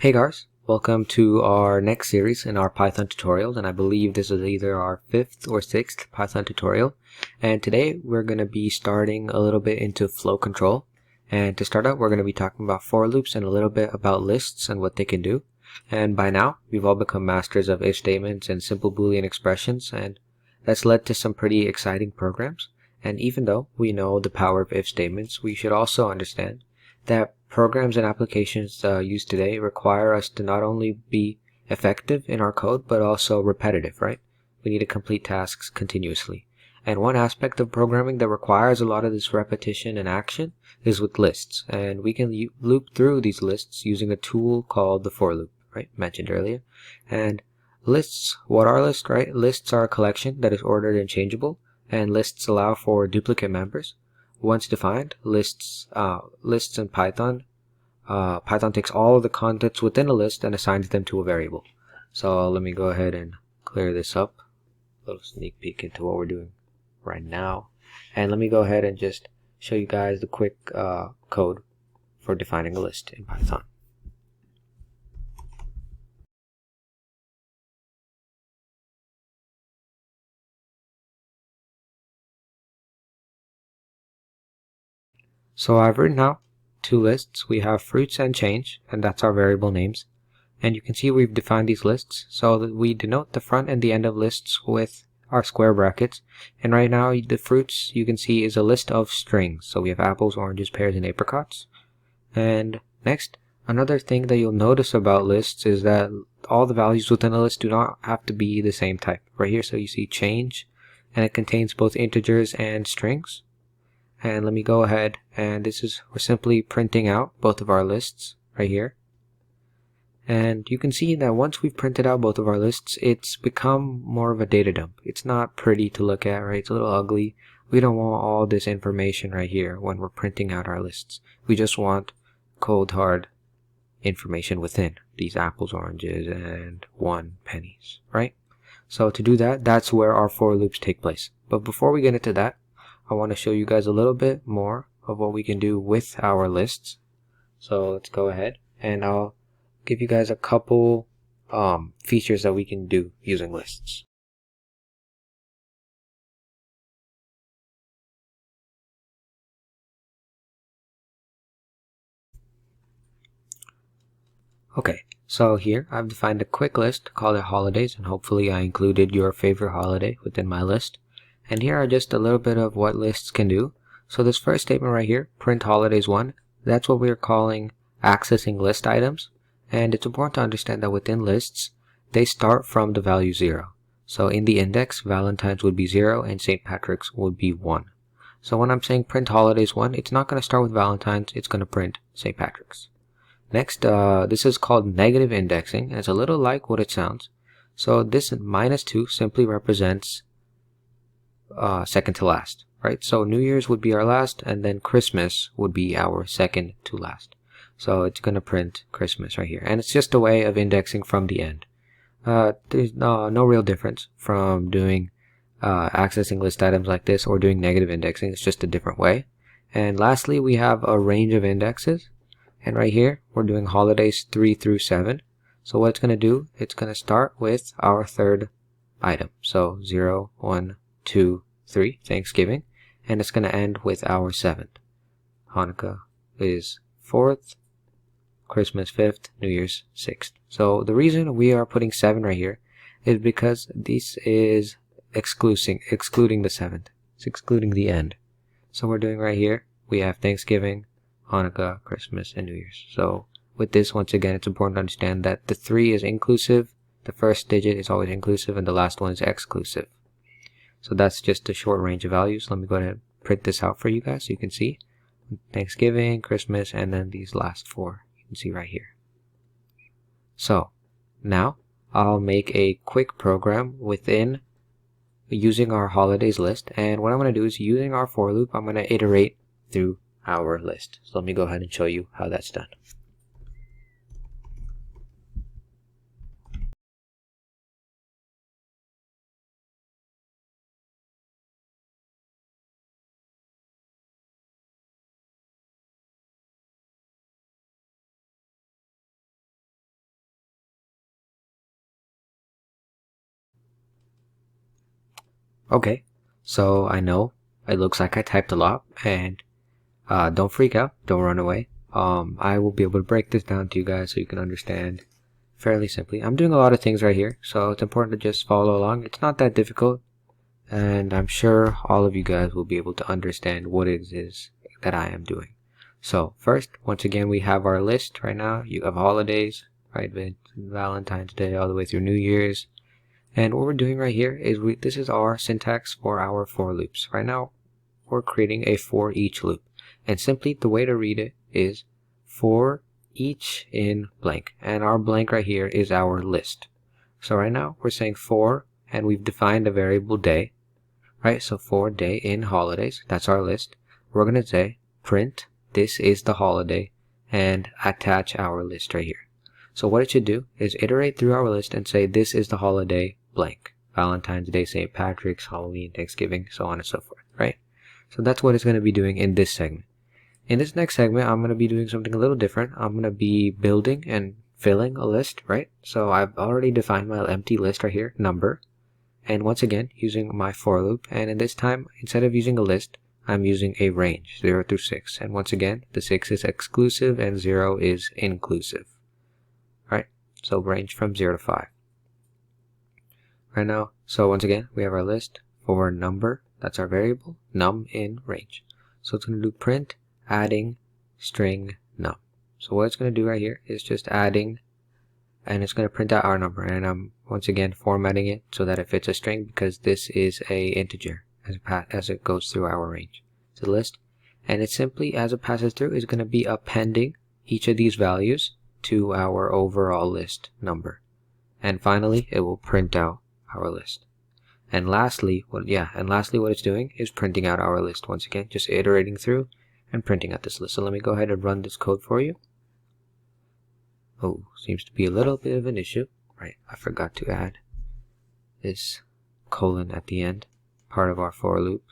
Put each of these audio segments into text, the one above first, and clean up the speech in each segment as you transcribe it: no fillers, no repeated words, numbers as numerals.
Hey guys, welcome to our next series in our Python tutorials, and I believe this is either our 5th or 6th Python tutorial. And today we're going to be starting a little bit into flow control. And to start out, we're going to be talking about for loops and a little bit about lists and what they can do. And by now, we've all become masters of if statements and simple Boolean expressions, and that's led to some pretty exciting programs. And even though we know the power of if statements, we should also understand that programs and applications used today require us to not only be effective in our code, but also repetitive, right? We need to complete tasks continuously. And one aspect of programming that requires a lot of this repetition and action is with lists. And we can loop through these lists using a tool called the for loop, right? Mentioned earlier. And lists, what are lists, right? Lists are a collection that is ordered and changeable, and lists allow for duplicate members. Once defined, lists in Python, Python takes all of the contents within a list and assigns them to a variable. So let me go ahead and clear this up. A little sneak peek into what we're doing right now. And let me go ahead and just show you guys the quick code for defining a list in Python. So I've written out two lists. We have fruits and change, and that's our variable names. And you can see we've defined these lists so that we denote the front and the end of lists with our square brackets. And right now the fruits you can see is a list of strings. So we have apples, oranges, pears, and apricots. And next, another thing that you'll notice about lists is that all the values within a list do not have to be the same type. Right here, so you see change, and it contains both integers and strings. And let me go ahead, and we're simply printing out both of our lists right here. And you can see that once we've printed out both of our lists, it's become more of a data dump. It's not pretty to look at, right? It's a little ugly. We don't want all this information right here when we're printing out our lists. We just want cold hard information within these apples, oranges, and 1 pennies, right? So to do that, that's where our for loops take place. But before we get into that, I want to show you guys a little bit more of what we can do with our lists. So let's go ahead, and I'll give you guys a couple features that we can do using lists. Okay, so here I've defined a quick list called it holidays, and hopefully I included your favorite holiday within my list. And here are just a little bit of what lists can do. So this first statement right here, print holidays 1, that's what we're calling accessing list items. And it's important to understand that within lists, they start from the value 0. So in the index, Valentine's would be 0 and St. Patrick's would be 1. So when I'm saying print holidays 1, it's not going to start with Valentine's, it's going to print St. Patrick's. Next, this is called negative indexing, and it's a little like what it sounds. So this -2 simply represents second to last, right? So New Year's would be our last, and then Christmas would be our second to last. So it's going to print Christmas right here. And it's just a way of indexing from the end. There's no real difference from doing accessing list items like this or doing negative indexing. It's just a different way. And lastly, we have a range of indexes. And right here, we're doing holidays 3 through 7. So what it's going to do, it's going to start with our third item. So 0, 1, 2, 3, Thanksgiving. And it's going to end with our 7th. Hanukkah is 4th. Christmas 5th, New Year's 6th. So the reason we are putting 7 right here is because this is excluding the 7th. It's excluding the end. So we're doing right here, we have Thanksgiving, Hanukkah, Christmas, and New Year's. So with this, once again, it's important to understand that the 3 is inclusive, the first digit is always inclusive, and the last one is exclusive. So that's just a short range of values. Let me go ahead and print this out for you guys so you can see. Thanksgiving, Christmas, and then these last 4. You can see right here. So now I'll make a quick program within using our holidays list, and what I'm going to do is using our for loop, I'm going to iterate through our list. So let me go ahead and show you how that's done. Okay, so I know it looks like I typed a lot, and don't freak out, don't run away. I will be able to break this down to you guys so you can understand fairly simply. I'm doing a lot of things right here, so it's important to just follow along. It's not that difficult, and I'm sure all of you guys will be able to understand what it is that I am doing. So first, once again, we have our list right now. You have holidays, right? Valentine's Day all the way through New Year's. And what we're doing right here is this is our syntax for our for loops. Right now, we're creating a for each loop. And simply the way to read it is for each in blank. And our blank right here is our list. So right now we're saying for, and we've defined a variable day, right? So for day in holidays, that's our list. We're going to say print, this is the holiday, and attach our list right here. So what it should do is iterate through our list and say this is the holiday blank. Valentine's Day, St. Patrick's, Halloween, Thanksgiving, so on and so forth, right? So that's what it's going to be doing in this segment. In this next segment, I'm going to be doing something a little different. I'm going to be building and filling a list, right? So I've already defined my empty list right here, number. And once again, using my for loop. And in this time, instead of using a list, I'm using a range, 0 through 6. And once again, the 6 is exclusive and 0 is inclusive. Right? So range from 0 to 5. Right now, so once again, we have our list for number. That's our variable, num in range. So it's going to do print adding string num. So what it's going to do right here is just adding, and it's going to print out our number. And I'm once again formatting it so that it fits a string because this is a integer as it goes through our range. It's a list, and it simply, as it passes through, is going to be appending each of these values to our overall list number. And finally, it will print out our list. And lastly, what it's doing is printing out our list. Once again, just iterating through and printing out this list. So let me go ahead and run this code for you. Oh, seems to be a little bit of an issue. Right, I forgot to add this colon at the end, part of our for loop.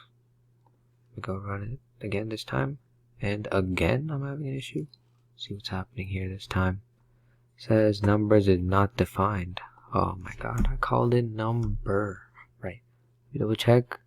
We go run it again this time, and again I'm having an issue. See what's happening here this time. It says numbers is not defined. Oh my god, I called it number. Right, double check.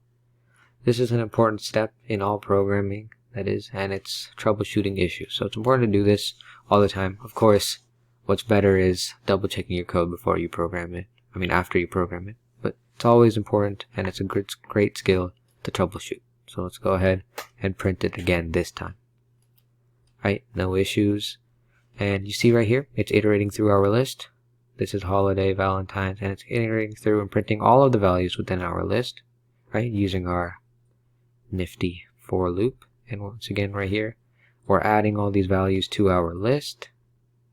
This is an important step in all programming, that is, and it's troubleshooting issues. So it's important to do this all the time. Of course, what's better is double checking your code before you program it. I mean, after you program it. But it's always important, and it's a great skill to troubleshoot. So let's go ahead and print it again this time. Right, no issues. And you see right here, it's iterating through our list. This is holiday, Valentine's, and it's iterating through and printing all of the values within our list, right, using our nifty for loop. And once again right here, we're adding all these values to our list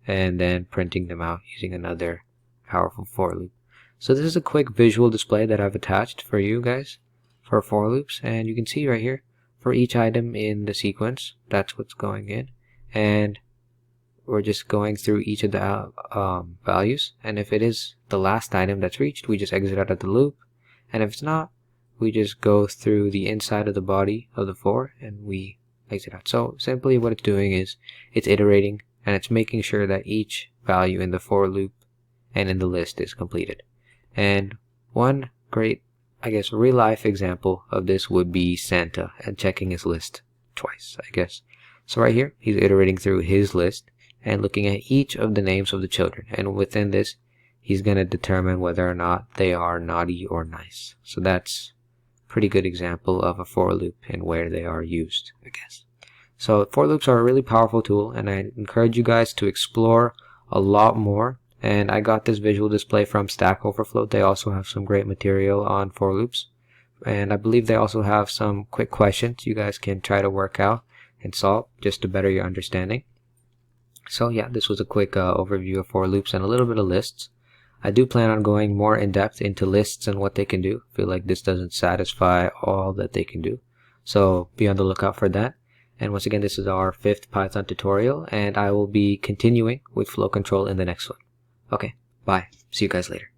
and then printing them out using another powerful for loop. So this is a quick visual display that I've attached for you guys for for loops, and you can see right here for each item in the sequence, that's what's going in, and we're just going through each of the values, and if it is the last item that's reached, we just exit out of the loop, and if it's not, we just go through the inside of the body of the for and we exit out. So simply what it's doing is it's iterating and it's making sure that each value in the for loop and in the list is completed. And one great, I guess, real life example of this would be Santa and checking his list twice, I guess. So right here, he's iterating through his list and looking at each of the names of the children. And within this, he's going to determine whether or not they are naughty or nice. So that's a pretty good example of a for loop and where they are used, I guess. So for loops are a really powerful tool, and I encourage you guys to explore a lot more. And I got this visual display from Stack Overflow. They also have some great material on for loops. And I believe they also have some quick questions you guys can try to work out and solve just to better your understanding. So yeah, this was a quick overview of for loops and a little bit of lists. I do plan on going more in depth into lists and what they can do. I feel like this doesn't satisfy all that they can do. So be on the lookout for that. And once again, this is our 5th Python tutorial, and I will be continuing with flow control in the next one. Okay, bye. See you guys later.